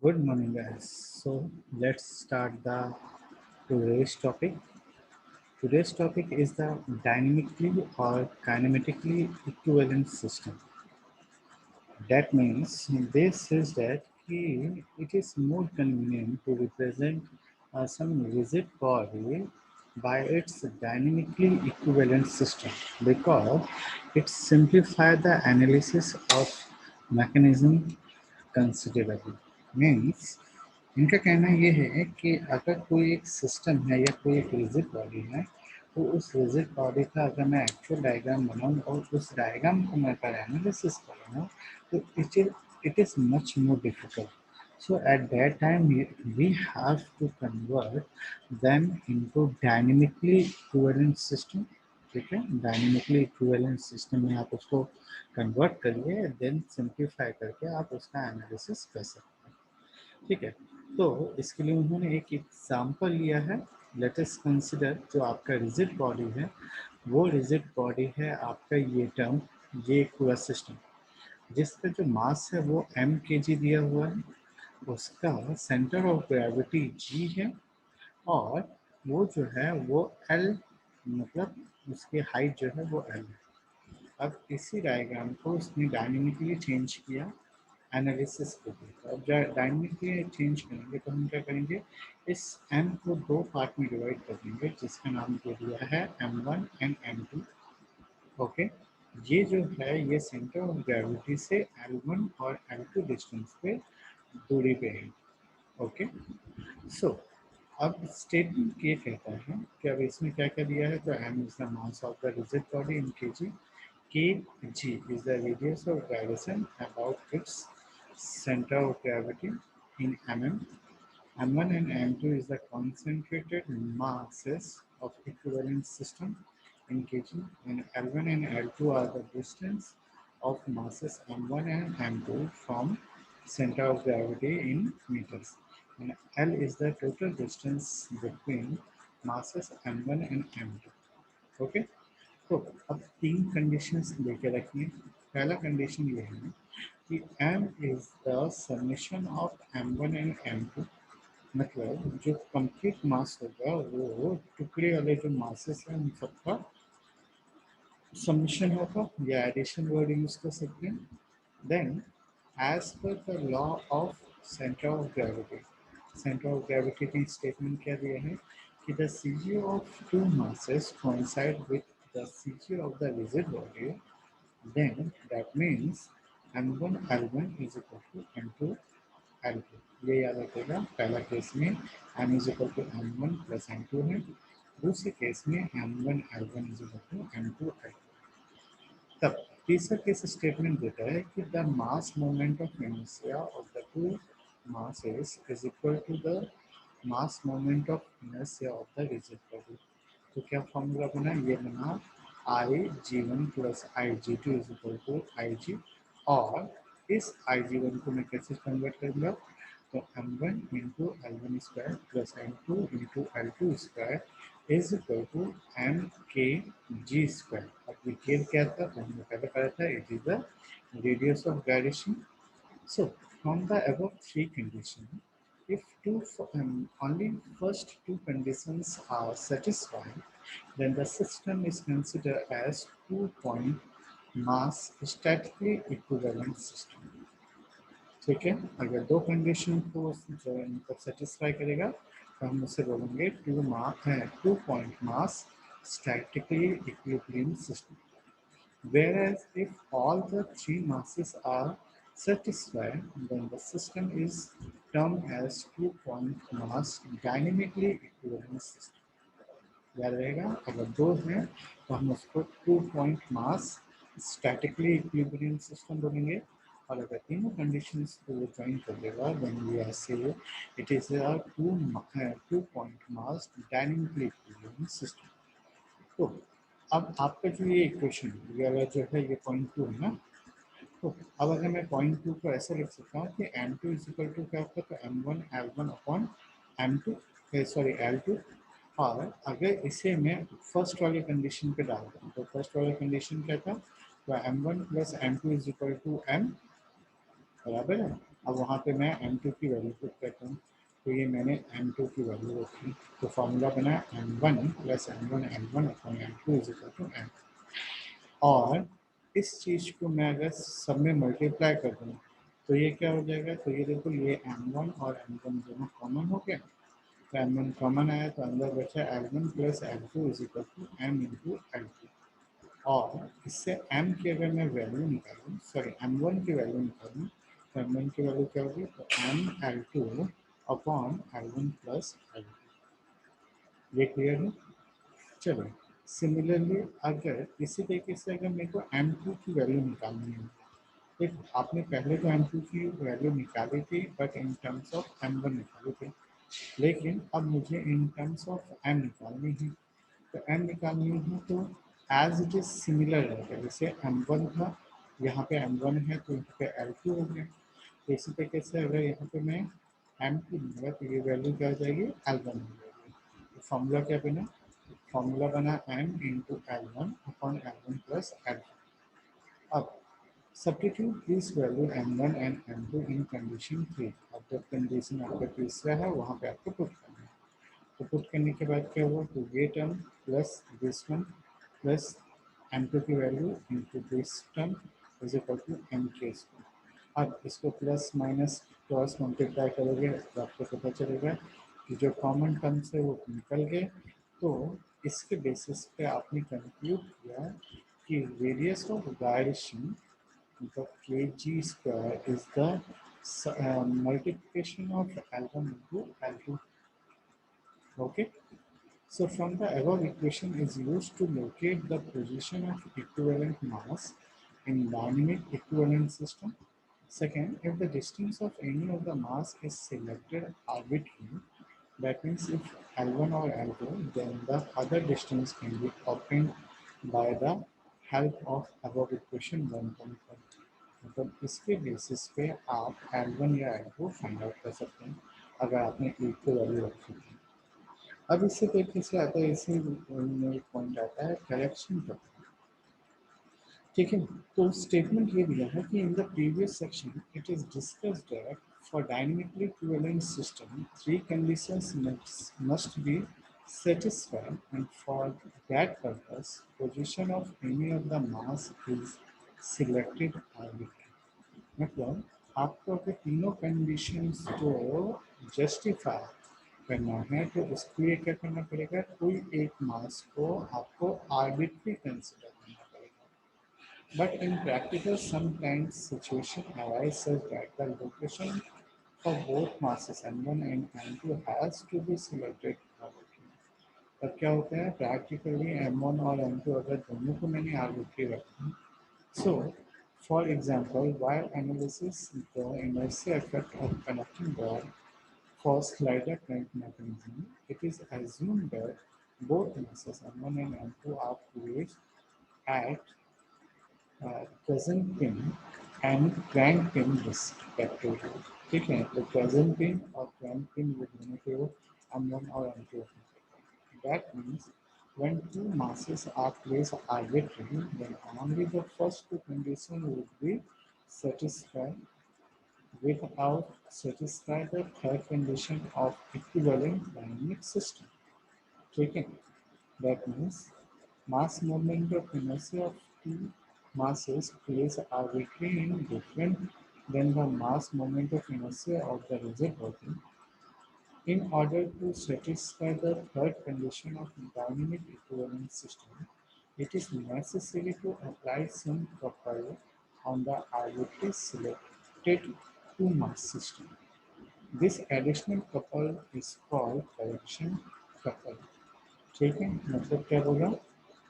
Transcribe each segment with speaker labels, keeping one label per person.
Speaker 1: Good morning, guys. So let's start the today's topic. Today's topic is the dynamically or kinematically equivalent system. That means this is that it is more convenient to represent some rigid body by its dynamically equivalent system because it simplifies the analysis of mechanism considerably. Means इनका कहना ये है कि अगर कोई एक system है या कोई एक रिजिड बॉडी है तो उस रिजिड बॉडी का अगर मैं एक्चुअल डायग्राम बनाऊँ और उस डायग्राम को मैं अगर एनालिसिस करूँ तो it is much more difficult. So at that time we have to convert them into dynamically equivalent system. ठीक है, डायनेमिकली इक्विवेलेंट सिस्टम में आप उसको कन्वर्ट करिए, देन सिंप्लीफाई करके आप उसका एनालिसिस कर सकते हैं। ठीक है, तो इसके लिए उन्होंने एक एग्जाम्पल लिया है। लेट अस कंसिडर जो आपका रिजिड बॉडी है, वो रिजिड बॉडी है आपका ये टर्म, ये पूरा सिस्टम जिसका जो मास है वो m kg दिया हुआ है, उसका सेंटर ऑफ ग्रेविटी g है और वो जो है वो l, मतलब उसकी हाइट जो है वो l है। अब इसी डायग्राम को उसने डायनेमिकली चेंज किया एनालिसिस के लिए। तो अब डायनेमिकली चेंज करेंगे तो हम क्या करेंगे, इस m को दो पार्ट में डिवाइड कर देंगे जिसका नाम दे दिया है m1 एंड m2। ओके, ये जो है ये सेंटर ऑफ ग्रेविटी से L1 और L2 डिस्टेंस पे दूरी पे है। ओके, सो अब स्टेटमेंट ये कहता है कि अब इसमें क्या क्या दिया है, तो m is the mass of the rigid body in kg, kg is the radius of gyration about its center of gravity in mm, m1 and m2 is the concentrated masses of equivalent system in kg, and L1 and L2 are the distance of masses m1 and m2 from center of gravity in meters, and L is the total distance between masses m1 and m2. Okay, तो अब तीन conditions लेके रखिए। पहला condition ये है कि m is the summation of m1 and m2, मतलब जो कंप्लीट मास होगा वो टुकड़े वाले जो मासेस हैं उन सबका समेशन होगा या एडिशन वर्ड यूज कर सकते हैं। Then as per the law of centre of gravity, centre of gravity की स्टेटमेंट क्या दिया है कि the CG of two masses coincide with the CG of the rigid body, then that means m1 l1 is equal to m2 l2। ये याद रखिएगा, पहला case में m is equal to m1 plus m2 है, दूसरे case में m1 l1 is equal to m2 l2। तब तीसरा केस स्टेटमेंट देता है कि the mass moment of inertia of the two masses is equal to the mass moment of inertia of the rigid body। तो क्या formula बना, ये बना I g one plus I g two is equal to I g, और इस आई g one को मैं कैसे कन्वर्ट करूँगा, तो m one into l one square plus m two into l two square is equal to m के जी square. अब ये के क्या था, तो हमने पहले पढ़ा था, it is the radius of gyration. So, from the above three conditions, if only first two conditions are satisfied, then the system is considered as two-point mass statically equivalent system। ठीक है, अगर दो कंडीशन को जो मतलब satisfy करेगा तो हम उसे बोलेंगे two point mass statically equilibrium system. Whereas if all the three masses are satisfied, then the system is termed as two-point mass dynamically equivalent system। याद रहेगा, अगर दो हैं तो हम उसको two point mass statically equilibrium system बोलेंगे, और अगर तीनों कंडीशंस को वो ज्वाइन कर देगा देन वी आर से it is a two point mass dynamically equilibrium system. तो अब आपका जो ये इक्वेशन ये वाला जो है ये पॉइंट टू है ना, तो अब अगर मैं पॉइंट टू को ऐसे लिख सकता हूँ कि m two is equal to क्या होगा, तो m one l one upon m two, sorry l two. और अगर इसे मैं फर्स्ट वाली कंडीशन पे डालता हूँ तो फर्स्ट वाली कंडीशन क्या था, तो m one plus m two is equal to m, बराबर है। अब वहाँ पे मैं M2 की वैल्यू पुट करता हूँ, तो ये मैंने M2 की वैल्यू रखी, तो फॉर्मूला बना M1 plus M1 M1 upon M2 is equal to M। और इस चीज़ को मैं अगर सब में मल्टीप्लाई कर दूँ तो ये क्या हो जाएगा, तो ये देखो ये M1 और M1 दोनों कॉमन हो गया, तो M1 कॉमन आया तो अंदर बचा L1 plus L2 is equal to M into L2। और इससे M की अगर मैं वैल्यू निकालूँ, सॉरी M1 की वैल्यू निकालूँ, तो M1 की वैल्यू क्या होगी, तो M L2 upon L1 plus L2। ये क्लियर है। चलो सिमिलरली अगर इसी तरीके से अगर मेरे को M2 की वैल्यू निकालनी है, देखो आपने पहले तो M2 की वैल्यू निकाली थी but in terms of M1 निकाली थी, लेकिन अब मुझे इन टर्म्स ऑफ M निकालनी है, तो M निकालनी है तो एज इट इज सिमिलर रहेगा, जैसे M1 था यहाँ पे M1 है तो यहाँ पे L2 हो गया, तो इसी तरीके से अगर यहाँ पे मैं M2 लूँगा तो ये वैल्यू क्या हो जाएगी, L1 हो जाएगी। तो फॉर्मूला क्या बना, फॉर्मूला बना M into L1 upon L1 plus L2। अब substitute this value M1 and M2 in condition 3। अब जब कंडीशन आपका तीसरा है वहाँ पे आपको पुट करना है, तो पुट करने के बाद क्या हुआ, तो ये term plus this one plus M2 की value into this term is equal to M के स्क्वायर। अब इसको प्लस माइनस क्रॉस मल्टीप्लाई करोगे तो आपको पता चलेगा कि जो कॉमन टर्म्स है वो निकल गए, तो इसके बेसिस पे आपने कंक्लूड किया कि radius of gyration the kg square is the multiplication of L1 into L2. Okay. So from the above equation is used to locate the position of equivalent mass in dynamic equivalent system. Second, if the distance of any of the mass is selected arbitrarily, that means if L1 or L2, then the other distance can be obtained by the help of above equation 1.1. मतलब इसके basis पे आप L1 या L2 find out कर सकते हैं अगर आपने एक को वैल्यू रखी थी। अब इससे तरीके से आता है, इसी में एक पॉइंट आता है करेक्शन का। ठीक है, तो स्टेटमेंट ये दिया है कि in the previous section it is discussed that for dynamically equivalent system three conditions must be satisfied and for that purpose position of any of the mass is selected arbitrarily। मतलब आपको अगर तीनों conditions को justify करना है तो उसके लिए क्या करना पड़ेगा, कोई एक मास को आपको आर्बिट्री कंसिडर करना पड़ेगा। But in practical sometimes situation arise such that the location for both masses M1 and M2 has to be selected arbitrarily। तब क्या होता है, प्रैक्टिकली M1 और M2 अगर दोनों को मैंने आर्बिट्री रखा, so for example while analysis the inertia effect of conducting rod for slider crank mechanism, it is assumed that both masses M1 and M2 are placed at present pin and crank pin respectively। ठीक है, तो present pin और crank pin ये दोनों के वो M1 और M2 हैं। That means when two masses are placed arbitrarily, then only the first two conditions would be satisfied without satisfy the third condition of equivalent dynamic system। ठीक है, that means mass movement of inertia of two masses placed arbitrarily in different than the mass moment of inertia of the rigid body। In order to satisfy the third condition of dynamic equivalent system, it is necessary to apply some couple on the arbitrarily selected two-mass system। This additional couple is called correction couple। ठीक है, मतलब क्या बोला,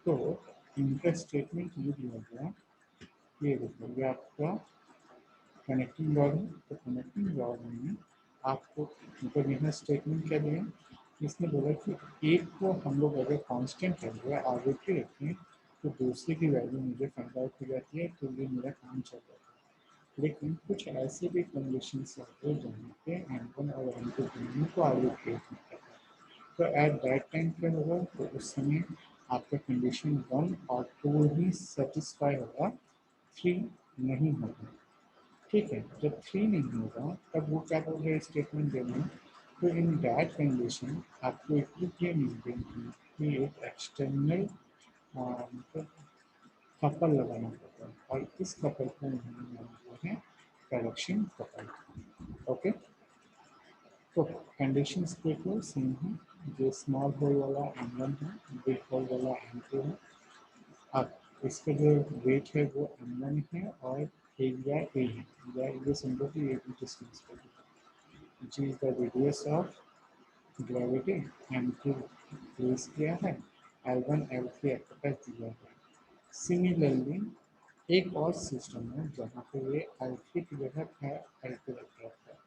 Speaker 1: तो इनका statement ये दिया गया, ये देखो ये आपका कनेक्टिंग रॉड है, तो कनेक्टिंग रॉड में आपको मतलब यहाँ स्टेटमेंट क्या दिया, इसने बोला कि एक को हम लोग अगर कांस्टेंट रख दिया आर्बिट्री रखें तो दूसरे की वैल्यू मुझे फाइंड आउट हो जाती है, तो ये मेरा काम चल जाता है। लेकिन कुछ ऐसे भी कंडीशन होते हैं जहाँ पे M1 और M2 दोनों को आर्बिट्री रखना पड़ता है, तो एट दैट टाइम क्या होगा, तो उस समय आपका कंडीशन 1 और 2 ही सेटिस्फाई होगा, 3 नहीं होगा। ठीक है, जब 3 नहीं होगा तब वो क्या बोल स्टेटमेंट देना। तो इन दैट कंडीशन आपको इक्विलिब्रियम मेंटेन की एक एक्सटर्नल मतलब कपल लगाना पड़ता है, और इस कपल को हम मानते हैं करेक्शन कपल। ओके, तो कंडीशंस देख लो सेम है। जो स्मॉल होल वाला M1 है, बिग होल वाला M2 है। अब इसका जो वेट है वो M1 है और एरिया A है, या ये समझो कि A डिस्टेंस पर which is the radius of gravity. M2 place किया है, L1 L3 आपके पास दिया है। सिमिलरली एक और सिस्टम है जहाँ पे ये L3 की जगह है L2 रख रखा है,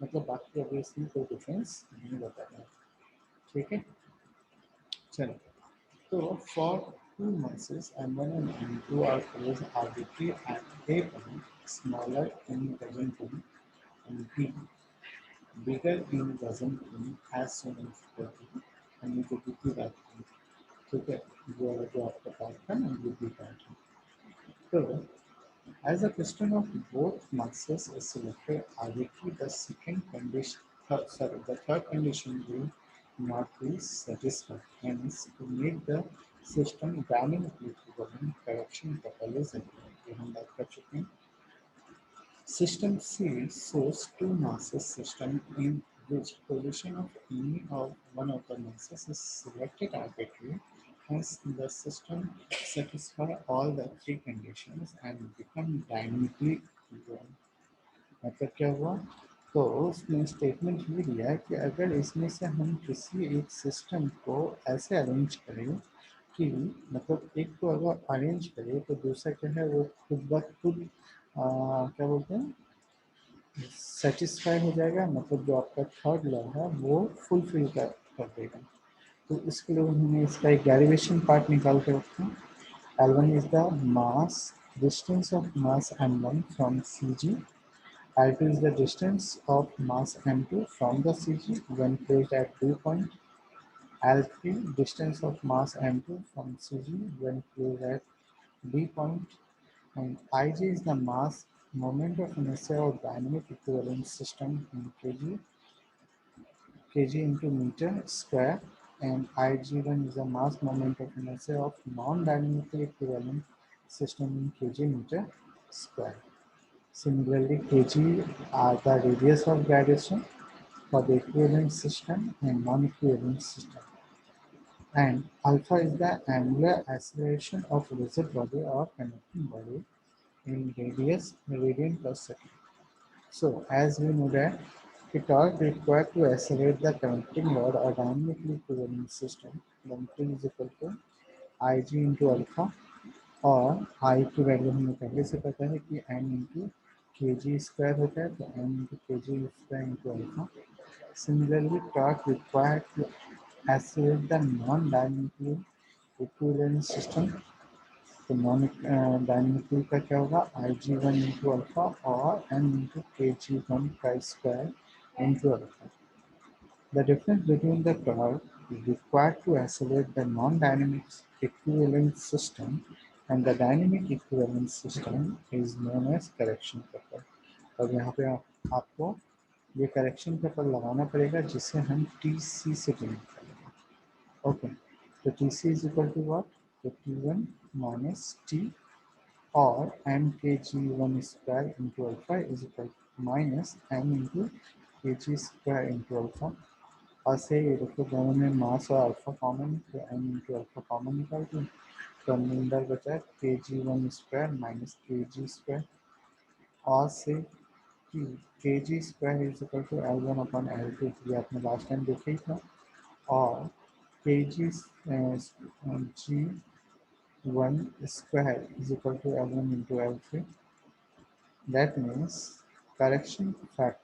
Speaker 1: मतलब बाकी ऑब्वियसली कोई डिफरेंस नहीं बताना। ठीक है, चलो। तो for two masses M1 and M2 are placed arbitrarily at A point, smaller in dozen point, and B bigger in dozen point as shown in figure B, and ये जो B बात है, ठीक है, जो आपका पार्ट था ना ये B पार्ट है। तो as a piston of both masses is selected arbitrarily, the second condition, the third condition will not be satisfied. Hence, to make the system dynamically equivalent, correction couple is employed. ये हम बात कर चुके हैं। System C shows two masses system in which position of any of one of the masses is selected arbitrarily. Hence, the system satisfies all the three conditions and become dynamically equivalent. मतलब क्या हुआ? तो उसने statement ये दिया कि अगर इसमें से हम किसी एक सिस्टम को ऐसे अरेंज करें कि मतलब एक को अगर अरेंज करें तो दूसरा क्या है वो खुद ब खुद क्या बोलते हैं सेटिस्फाई हो जाएगा, मतलब जो आपका थर्ड लॉ है वो फुलफिल कर देगा। तो इसके लिए उन्होंने इसका एक डेरिवेशन पार्ट निकाल के रखा है। L1 is the mass distance of mass M1 from CG. L2 is the distance of mass M2 from the CG when placed at D point. L3 distance of mass M2 from CG when placed at D point. And Ig is the mass moment of inertia of dynamic equivalent system in kg into meter square, and Ig1 is the mass moment of inertia of non-dynamically equivalent system in kg meter square. Similarly, kg are the radius of gyration for the equivalent system and non-equivalent system. And alpha is the angular acceleration of rigid body or connecting body in radian per second. So, as we know that the torque required to accelerate the connecting rod or dynamically equivalent system, then T is equal to Ig into alpha, और I की value हमें पहले से पता है कि m into के जी square होता है, तो m इंटू के जी square into alpha. Similarly torque required to accelerate the non-dynamically equivalent system, तो नॉन डायनेमिकली का क्या होगा I g one into alpha और एम इंटू के जी वन का square into alpha. The difference between the torque required to accelerate the non-dynamic equivalent system and the dynamic equivalent system is known as correction couple. और यहाँ पे आपको ये correction couple लगाना पड़ेगा जिसे हम टी सी से डिनोट करेंगे। ओके, तो T C is equal to what? तो टी वन माइनस टी और एम के जी one square into alpha is equal minus M into के जी स्क्वायर इंटू अल्फा। और से ये देखो दोनों में मास और अल्फा कॉमन, तो एम इंटू अल्फा कॉमन निकाल दूँ तो अंदर बचा है के जी वन स्क्वायर माइनस के जी स्क्वायर, और से कि k ji square is equal to l one upon l two, ये आपने लास्ट टाइम देखा ही था। और k g g one square is equal to L1 into L3. That means correction fact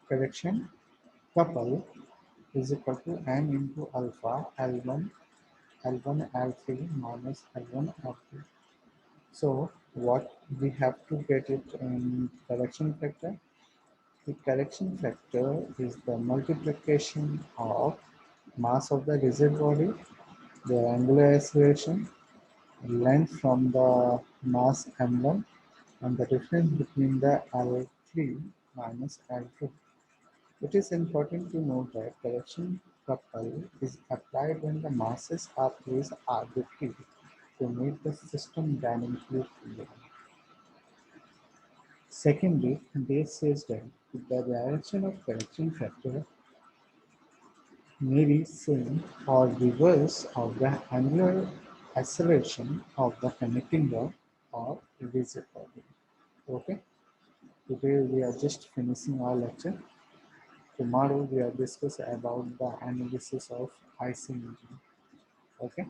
Speaker 1: correction couple is equal to m into alpha L1 L3 minus L1 L2. So what we have to get it in correction factor? The correction factor is the multiplication of mass of the rigid body, the angular acceleration, length from the mass m1, and the difference between the L3 minus L2. It is important to note that correction couple is applied when the masses are placed arbitrarily to make the system dynamically fluid. Secondly, Bayes says that the direction of correction factor may be same or reverse of the angular acceleration of the connecting rod or rigid body. Okay, today we are just finishing our lecture. Tomorrow we are discussing about the analysis of IC engine. Okay.